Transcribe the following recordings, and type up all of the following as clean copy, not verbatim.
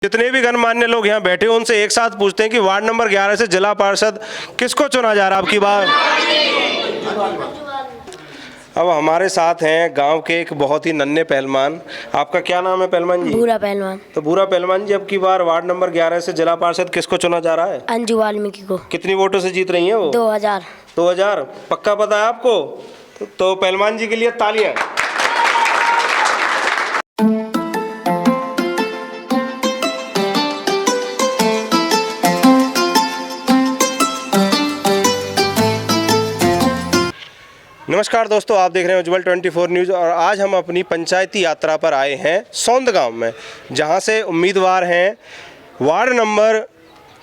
जितने भी गणमान्य लोग यहाँ बैठे हैं उनसे एक साथ पूछते हैं कि वार्ड नंबर 11 से जिला पार्षद किसको चुना जा रहा है अब की बार। अब हमारे साथ हैं गांव के एक बहुत ही नन्हे पहलवान। आपका क्या नाम है पहलवान जी? भूरा पहलवान। तो भूरा पहलवान जी, अब की बार वार्ड नंबर 11 से जिला पार्षद किसको चुना जा रहा है? अंजू वाल्मीकि को। कितनी वोटों से जीत रही हैं वो? 2000। 2000 पक्का पता है आपको? तो पहलवान जी के लिए तालियां। नमस्कार दोस्तों, आप देख रहे हैं उज्ज्वल 24 न्यूज़ और आज हम अपनी पंचायती यात्रा पर आए हैं सौंद गांव में, जहां से उम्मीदवार हैं वार्ड नंबर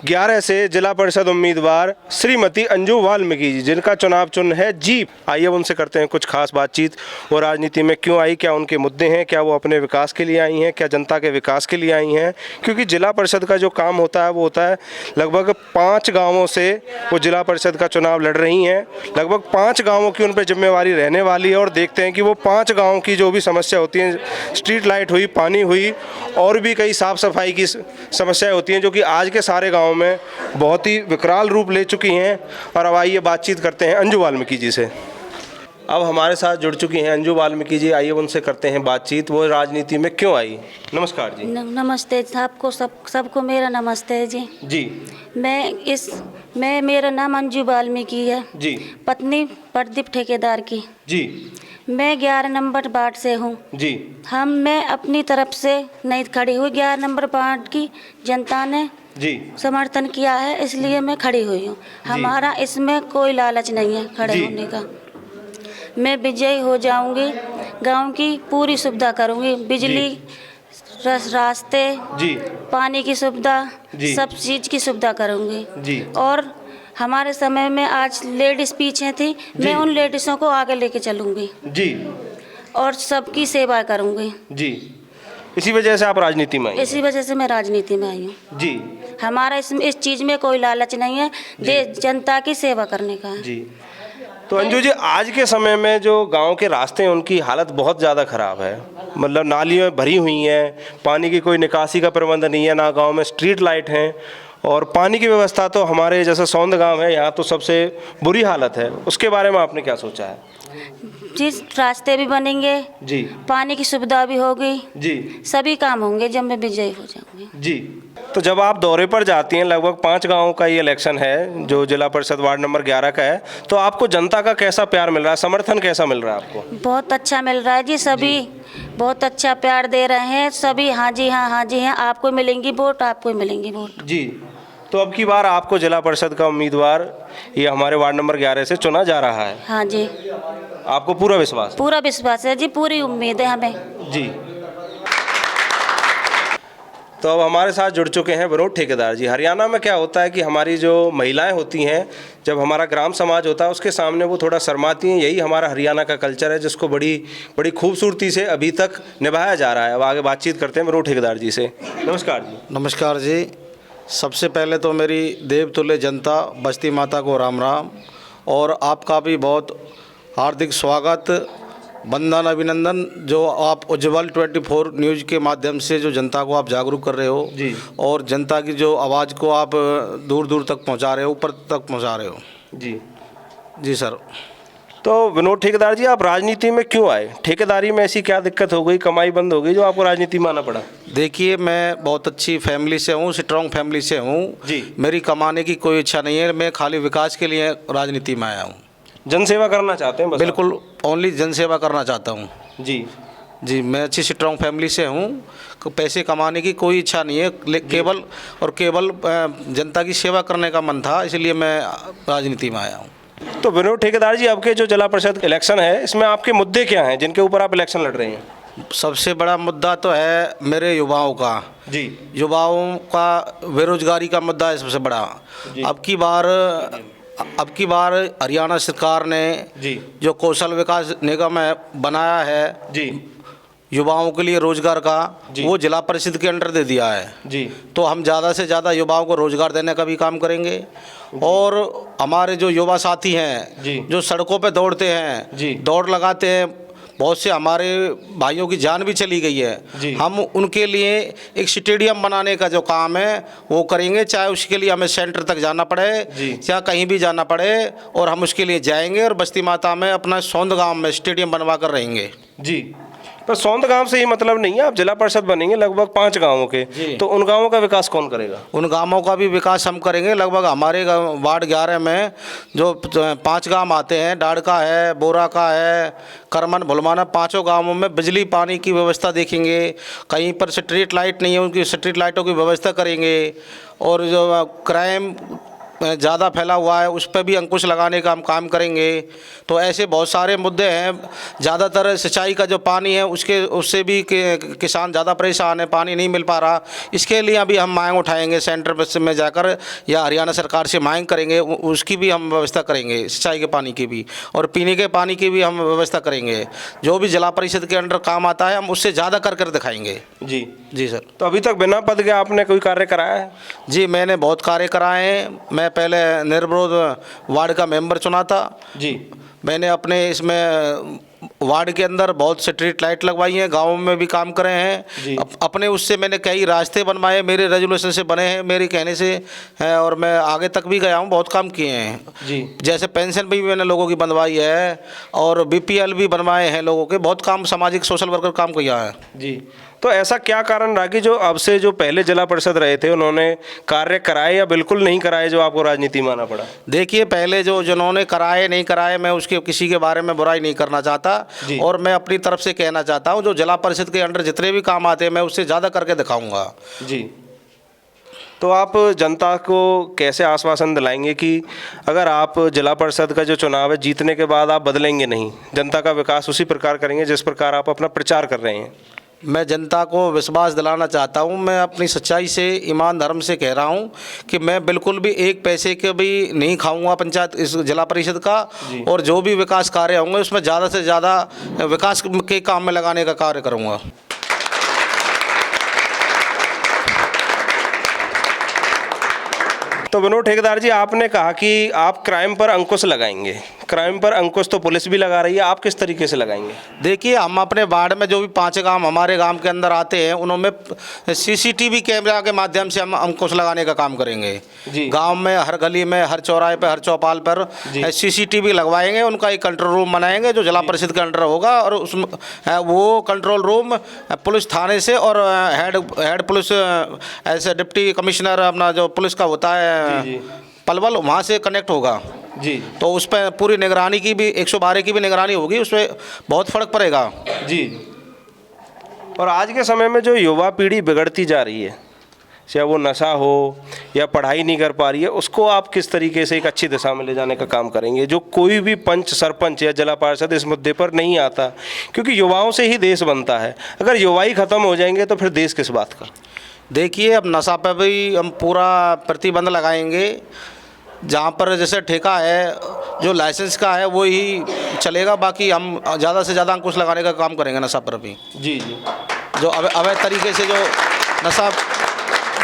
11 से जिला परिषद उम्मीदवार श्रीमती अंजू वाल्मीकि जी, जिनका चुनाव चिन्ह है जीप। आइए उनसे करते हैं कुछ खास बातचीत। वो राजनीति में क्यों आई, क्या उनके मुद्दे हैं, क्या वो अपने विकास के लिए आई हैं, क्या जनता के विकास के लिए आई हैं। क्योंकि जिला परिषद का जो काम होता है वो होता है लगभग 5 गाँवों से वो जिला परिषद का चुनाव लड़ रही हैं। लगभग 5 गाँवों की उन पर जिम्मेवारी रहने वाली है और देखते हैं कि वो 5 गाँव की जो भी समस्या होती हैं, स्ट्रीट लाइट हुई, पानी हुई और भी कई साफ़ सफाई की समस्याएँ होती हैं, जो कि आज के सारे गाँव में बहुत ही विकराल रूप ले चुकी हैं। और अब आइए बातचीत करते हैं अंजू वाल्मीकि जी से। अब हमारे साथ जुड़ चुकी हैं अंजू वाल्मीकि जी, आइए उनसे करते हैं बातचीत। वो राजनीति में क्यों आई? नमस्कार जी। नमस्ते सबको, सबको मेरा नमस्ते जी। मेरा नाम अंजू वाल्मीकि है जी। पत्नी प्रदीप ठेकेदार की जी। मैं 11 नंबर वार्ड से हूँ जी। मैं अपनी तरफ से नहीं खड़ी हुई, 11 नंबर वार्ड की जनता ने जी समर्थन किया है, इसलिए मैं खड़ी हुई हूँ। हमारा इसमें कोई लालच नहीं है खड़े होने का। मैं विजयी हो जाऊंगी, गांव की पूरी सुविधा करूंगी, बिजली, रास्ते, जी, पानी की सुविधा, सब चीज़ की सुविधा करूंगी जी। और हमारे समय में आज लेडीज़ पीछे थी, मैं उन लेडीज़ों को आगे लेके चलूंगी जी, और सबकी सेवा करूंगी जी। इसी वजह से आप राजनीति में आई? इसी वजह से मैं राजनीति में आई हूँ जी। हमारा इस चीज़ में कोई लालच नहीं है, देश जनता की सेवा करने का है जी। तो अंजू जी, आज के समय में जो गांव के रास्ते हैं उनकी हालत बहुत ज़्यादा ख़राब है। मतलब नालियाँ भरी हुई हैं, पानी की कोई निकासी का प्रबंध नहीं है, ना गांव में स्ट्रीट लाइट हैं और पानी की व्यवस्था तो हमारे जैसे सौंद गांव है यहाँ तो सबसे बुरी हालत है। उसके बारे में आपने क्या सोचा है? जिस रास्ते भी बनेंगे जी, पानी की सुविधा भी होगी जी, सभी काम होंगे जब मैं विजयी हो जाऊंगी जी। तो जब आप दौरे पर जाती हैं, लगभग 5 गांवों का ये इलेक्शन है जो जिला परिषद वार्ड नंबर 11 का है, तो आपको जनता का कैसा प्यार मिल रहा है, समर्थन कैसा मिल रहा है आपको? बहुत अच्छा मिल रहा है जी, सभी बहुत अच्छा प्यार दे रहे हैं सभी। हाँ जी हाँ, हाँ जी हाँ, आपको मिलेंगी वोट, आपको मिलेंगी वोट जी। तो अब की बार आपको जिला परिषद का उम्मीदवार ये हमारे वार्ड नंबर 11 से चुना जा रहा है? हाँ जी। आपको पूरा विश्वास? पूरा विश्वास है जी, पूरी उम्मीद है हमें जी। तो अब हमारे साथ जुड़ चुके हैं विनोद ठेकेदार जी। हरियाणा में क्या होता है कि हमारी जो महिलाएं होती हैं, जब हमारा ग्राम समाज होता है उसके सामने वो थोड़ा शर्माती हैं। यही हमारा हरियाणा का कल्चर है जिसको बड़ी खूबसूरती से अभी तक निभाया जा रहा है। अब आगे बातचीत करते हैं विनोद ठेकेदार जी से। नमस्कार जी। नमस्कार जी। सबसे पहले तो मेरी देवतुल्य जनता बस्ती माता को राम राम, और आपका भी बहुत हार्दिक स्वागत, वंदन, अभिनंदन, जो आप उज्ज्वल 24 न्यूज़ के माध्यम से जो जनता को आप जागरूक कर रहे हो जी, और जनता की जो आवाज़ को आप दूर दूर तक पहुंचा रहे हो, ऊपर तक पहुंचा रहे हो जी। जी सर। तो विनोद ठेकेदार जी, आप राजनीति में क्यों आए? ठेकेदारी में ऐसी क्या दिक्कत हो गई, कमाई बंद हो गई जो आपको राजनीति में आना पड़ा? देखिए, मैं बहुत अच्छी फैमिली से हूँ, स्ट्रॉन्ग फैमिली से हूँ जी। मेरी कमाने की कोई इच्छा नहीं है, मैं खाली विकास के लिए राजनीति में आया हूँ। जनसेवा करना चाहते हैं? बिल्कुल, ओनली जनसेवा करना चाहता हूँ जी। जी, मैं अच्छी स्ट्रॉन्ग फैमिली से हूँ, पैसे कमाने की कोई इच्छा नहीं है, केवल जनता की सेवा करने का मन था, इसलिए मैं राजनीति में आया हूँ। तो विनोद ठेकेदार जी, आपके जो जिला परिषद इलेक्शन है इसमें आपके मुद्दे क्या हैं जिनके ऊपर आप इलेक्शन लड़ रहे हैं? सबसे बड़ा मुद्दा तो है मेरे युवाओं का जी। युवाओं का बेरोजगारी का मुद्दा है सबसे बड़ा। अब की बार हरियाणा सरकार ने जी जो कौशल विकास निगम है बनाया है जी, युवाओं के लिए रोजगार का, वो जिला परिषद के अंडर दे दिया है जी। तो हम ज़्यादा से ज़्यादा युवाओं को रोजगार देने का भी काम करेंगे। और हमारे जो युवा साथी हैं जो सड़कों पे दौड़ते हैं, दौड़ लगाते हैं, बहुत से हमारे भाइयों की जान भी चली गई जी। है। हम उनके लिए एक स्टेडियम बनाने का जो काम है वो करेंगे, चाहे उसके लिए हमें सेंटर तक जाना पड़े जी। या कहीं भी जाना पड़े, और हम उसके लिए जाएंगे और बस्ती माता में अपना सौंद गांव में स्टेडियम बनवा कर रहेंगे। जी। पर सौंद गांव से ये मतलब नहीं है, आप जिला परिषद बनेंगे लगभग 5 गांवों के, तो उन गांवों का विकास कौन करेगा? उन गांवों का भी विकास हम करेंगे। लगभग हमारे वार्ड 11 में जो 5 गांव आते हैं, डाड़का है, बोरा का है, करमन, भुलमाना, 5 गांवों में बिजली पानी की व्यवस्था देखेंगे। कहीं पर स्ट्रीट लाइट नहीं है, उनकी स्ट्रीट लाइटों की व्यवस्था करेंगे। और जो क्राइम ज़्यादा फैला हुआ है उस पर भी अंकुश लगाने का हम काम करेंगे। तो ऐसे बहुत सारे मुद्दे हैं। ज़्यादातर सिंचाई का जो पानी है उससे भी किसान ज़्यादा परेशान है, पानी नहीं मिल पा रहा। इसके लिए अभी हम मांग उठाएंगे, सेंटर में जाकर या हरियाणा सरकार से मांग करेंगे, उसकी भी हम व्यवस्था करेंगे, सिंचाई के पानी की भी और पीने के पानी की भी हम व्यवस्था करेंगे। जो भी जिला परिषद के अंडर काम आता है हम उससे ज़्यादा कर दिखाएंगे। जी जी सर। तो अभी तक बिना पद के आपने कोई कार्य कराया है? जी, मैंने बहुत कार्य कराए हैं। मैं पहले निर्विरोध वार्ड का मेंबर चुना था जी। मैंने अपने इसमें वार्ड के अंदर बहुत स्ट्रीट लाइट लगवाई हैं, गाँव में भी काम करे हैं। अपने उससे मैंने कई रास्ते बनवाए, मेरे रेजुलेशन से बने हैं, मेरे कहने से है, और मैं आगे तक भी गया हूँ, बहुत काम किए हैं जी। जैसे पेंशन भी मैंने लोगों की बनवाई है और BPL भी बनवाए हैं लोगों के। बहुत काम सामाजिक सोशल वर्कर काम किया है। जी। तो ऐसा क्या कारण रहा कि जो अब से जो पहले जिला परिषद रहे थे उन्होंने कार्य कराए या बिल्कुल नहीं कराए, जो आपको राजनीति माना पड़ा? देखिए, पहले जिन्होंने कराए नहीं कराए, मैं उसके किसी के बारे में बुराई नहीं करना चाहता, और मैं अपनी तरफ से कहना चाहता हूँ जो जिला परिषद के अंडर जितने भी काम आते हैं मैं उससे ज़्यादा करके दिखाऊंगा। जी। तो आप जनता को कैसे आश्वासन दिलाएंगे कि अगर आप जिला परिषद का जो चुनाव है जीतने के बाद आप बदलेंगे नहीं, जनता का विकास उसी प्रकार करेंगे जिस प्रकार आप अपना प्रचार कर रहे हैं? मैं जनता को विश्वास दिलाना चाहता हूं। मैं अपनी सच्चाई से, ईमान धर्म से कह रहा हूं कि मैं बिल्कुल भी एक पैसे के भी नहीं खाऊंगा पंचायत इस जिला परिषद का, और जो भी विकास कार्य होंगे उसमें ज़्यादा से ज़्यादा विकास के काम में लगाने का कार्य करूंगा। तो विनोद ठेकेदार जी, आपने कहा कि आप क्राइम पर अंकुश लगाएंगे। क्राइम पर अंकुश तो पुलिस भी लगा रही है, आप किस तरीके से लगाएंगे? देखिए, हम अपने वार्ड में जो भी 5 गांव हमारे गांव के अंदर आते हैं उनमें CCTV कैमरा के माध्यम से हम अंकुश लगाने का काम करेंगे। गांव में हर गली में, हर चौराहे पे, हर चौपाल पर CCTV लगवाएंगे। उनका एक कंट्रोल रूम बनाएंगे जो जिला परिषद के अंडर होगा, और उसमें वो कंट्रोल रूम पुलिस थाने से और हेड पुलिस ऐसे डिप्टी कमिश्नर अपना जो पुलिस का होता है पलवल, वहाँ से कनेक्ट होगा। जी। तो उस पर पूरी निगरानी की भी 112 की भी निगरानी होगी, उस पर बहुत फ़र्क पड़ेगा। जी। और आज के समय में जो युवा पीढ़ी बिगड़ती जा रही है, चाहे वो नशा हो या पढ़ाई नहीं कर पा रही है, उसको आप किस तरीके से एक अच्छी दिशा में ले जाने का काम करेंगे? जो कोई भी पंच, सरपंच या जिला पार्षद इस मुद्दे पर नहीं आता, क्योंकि युवाओं से ही देश बनता है। अगर युवा ही ख़त्म हो जाएंगे तो फिर देश किस बात का? देखिए, अब नशा पर भी हम पूरा प्रतिबंध लगाएंगे। जहाँ पर जैसे ठेका है, जो लाइसेंस का है वो ही चलेगा, बाकी हम ज़्यादा से ज़्यादा अंकुश लगाने का काम करेंगे नशा पर भी। जी जी। जो अवैध तरीके से जो नशा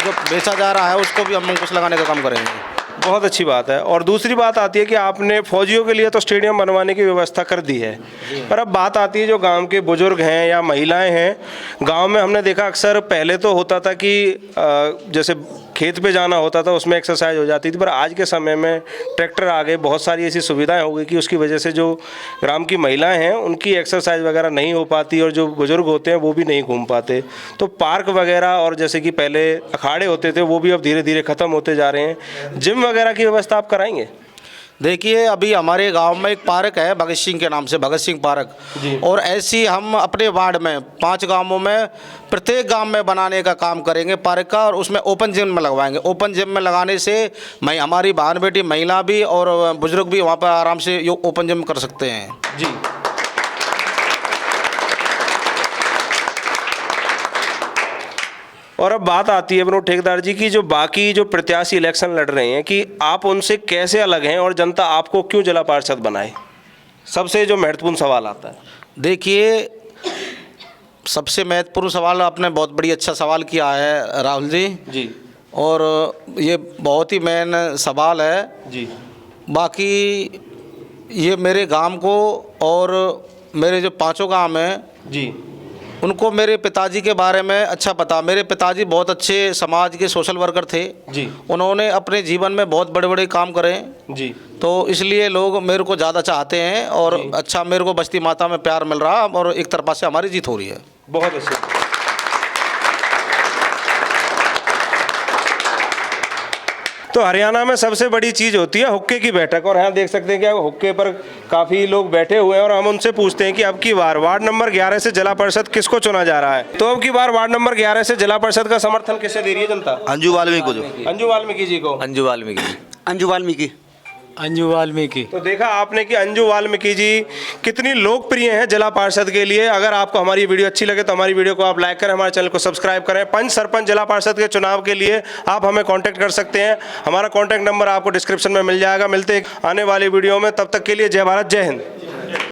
जो बेचा जा रहा है उसको भी हम अंकुश लगाने का काम करेंगे। बहुत अच्छी बात है। और दूसरी बात आती है कि आपने फौजियों के लिए तो स्टेडियम बनवाने की व्यवस्था कर दी है, पर अब बात आती है जो गांव के बुजुर्ग हैं या महिलाएं हैं। गांव में हमने देखा अक्सर पहले तो होता था कि जैसे खेत पे जाना होता था उसमें एक्सरसाइज हो जाती थी, पर आज के समय में ट्रैक्टर आ गए, बहुत सारी ऐसी सुविधाएं हो गई कि उसकी वजह से जो ग्राम की महिलाएं हैं उनकी एक्सरसाइज वगैरह नहीं हो पाती, और जो बुजुर्ग होते हैं वो भी नहीं घूम पाते। तो पार्क वगैरह और जैसे कि पहले अखाड़े होते थे वो भी अब धीरे धीरे ख़त्म होते जा रहे हैं। जिम वगैरह की व्यवस्था आप कराएंगे? देखिए, अभी हमारे गांव में एक पार्क है भगत सिंह के नाम से, भगत सिंह पार्क, और ऐसी हम अपने वार्ड में 5 गांवों में प्रत्येक गांव में बनाने का काम करेंगे पार्क का, और उसमें ओपन जिम में लगवाएंगे। ओपन जिम में लगाने से हमारी बहन बेटी, महिला भी और बुजुर्ग भी वहाँ पर आराम से ओपन जिम कर सकते हैं। जी। और अब बात आती है विनोद ठेकेदार जी की जो बाकी जो प्रत्याशी इलेक्शन लड़ रहे हैं, कि आप उनसे कैसे अलग हैं और जनता आपको क्यों जिला पार्षद बनाए? सबसे जो महत्वपूर्ण सवाल आता है। देखिए, सबसे महत्वपूर्ण सवाल आपने बहुत बड़ी अच्छा सवाल किया है राहुल जी। जी। और ये बहुत ही मेन सवाल है। जी। बाकी ये मेरे गांव को और मेरे जो पांचों गांव हैं जी उनको मेरे पिताजी के बारे में अच्छा पता। मेरे पिताजी बहुत अच्छे समाज के सोशल वर्कर थे जी। उन्होंने अपने जीवन में बहुत बड़े बड़े काम करे जी। तो इसलिए लोग मेरे को ज़्यादा चाहते हैं और अच्छा मेरे को बस्ती माता में प्यार मिल रहा और एक तरफा से हमारी जीत हो रही है। बहुत अच्छे। तो हरियाणा में सबसे बड़ी चीज़ होती है हुक्के की बैठक, और यहाँ देख सकते हैं कि हुक्के पर काफ़ी लोग बैठे हुए हैं और हम उनसे पूछते हैं कि अब की बार वार्ड नंबर 11 से जिला परिषद किसको चुना जा रहा है। तो अब की बार वार्ड नंबर 11 से जिला परिषद का समर्थन किसे दे रही है जनता? अंजू वाल्मीकि को जो अंजू वाल्मीकि जी को। अंजू वाल्मीकि अंजू वाल्मीकि अंजू वाल्मीकि। तो देखा आपने कि अंजू वाल्मीकि जी कितनी लोकप्रिय हैं जिला पार्षद के लिए। अगर आपको हमारी वीडियो अच्छी लगे तो हमारी वीडियो को आप लाइक करें, हमारे चैनल को सब्सक्राइब करें। पंच सरपंच जिला पार्षद के चुनाव के लिए आप हमें कांटेक्ट कर सकते हैं, हमारा कांटेक्ट नंबर आपको डिस्क्रिप्शन में मिल जाएगा। मिलते हैं आने वाली वीडियो में, तब तक के लिए जय भारत जय हिंद।